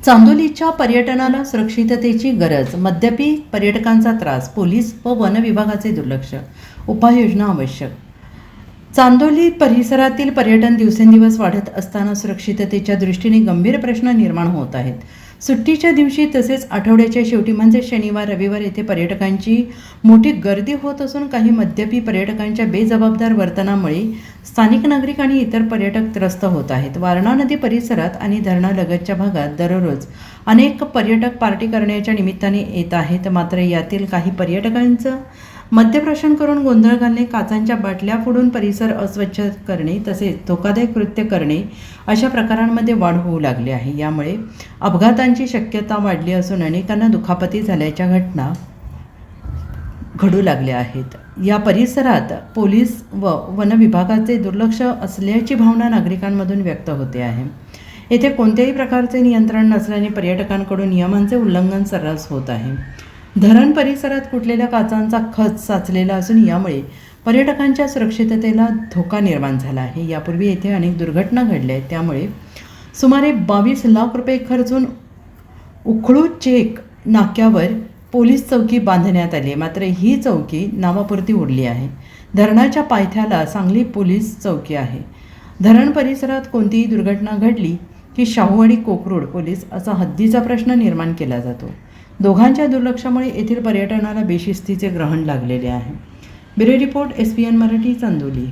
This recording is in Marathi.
चांदोलीच्या पर्यटनाला सुरक्षिततेची गरज, मद्यपी पर्यटकांचा त्रास, पोलीस व वन विभागाचे दुर्लक्ष, उपाययोजना आवश्यक. चांदोली परिसरातील पर्यटन दिवसेंदिवस वाढत असताना सुरक्षिततेच्या दृष्टीने गंभीर प्रश्न निर्माण होत आहेत. सुट्टीच्या दिवशी तसेच आठवड्याच्या शेवटी म्हणजे शनिवार रविवार येथे पर्यटकांची मोठी गर्दी होत असून काही मद्यपी पर्यटकांच्या बेजबाबदार वर्तनामुळे स्थानिक नागरिक आणि इतर पर्यटक त्रस्त होत आहेत. वारणा नदी परिसरात आणि धरणालगतच्या भागात दररोज अनेक पर्यटक पार्टी करण्याच्या निमित्ताने येत आहेत. मात्र यातील काही पर्यटकांचं मद्यप्राशन करून गोंधळ घालणे, काचांच्या बाटल्या फोडून परिसर अस्वच्छ करणे तसेच धोकादायक कृत्य करणे अशा प्रकारांमध्ये वाढ होऊ लागली आहे. यामुळे अपघातांची शक्यता वाढली असून अनेकांना दुखापती झाल्याच्या घटना घडू लागल्या आहेत. या परिसरात पोलीस व वन विभागाचे दुर्लक्ष असल्याची भावना नागरिकांमधून व्यक्त होते आहे. येथे कोणत्याही प्रकारचे नियंत्रण नसल्याने पर्यटकांकडून नियमांचे उल्लंघन सर्रास होत आहे. धरण परिसरात फुटलेल्या काचांचा खच साचलेला असून यामुळे पर्यटकांच्या सुरक्षिततेला धोका निर्माण झाला आहे. यापूर्वी येथे अनेक दुर्घटना घडल्या आहेत. त्यामुळे सुमारे 22 लाख रुपये खर्चून उखळू चेक नाक्यावर पोलीस चौकी बांधण्यात आली. मात्र ही चौकी नावापुरती उरली आहे. धरणाच्या पायथ्याला सांगली पोलीस चौकी आहे. धरण परिसरात कोणतीही दुर्घटना घडली की शाहूवाडी कोकरूड पोलीस असा हद्दीचा प्रश्न निर्माण केला जातो. दोघांच्या दुर्लक्षामुळे येथील पर्यटनाला बेशिस्तीचे ग्रहण लागलेले आहे. Bureau report SPN Marathi, Chandoli.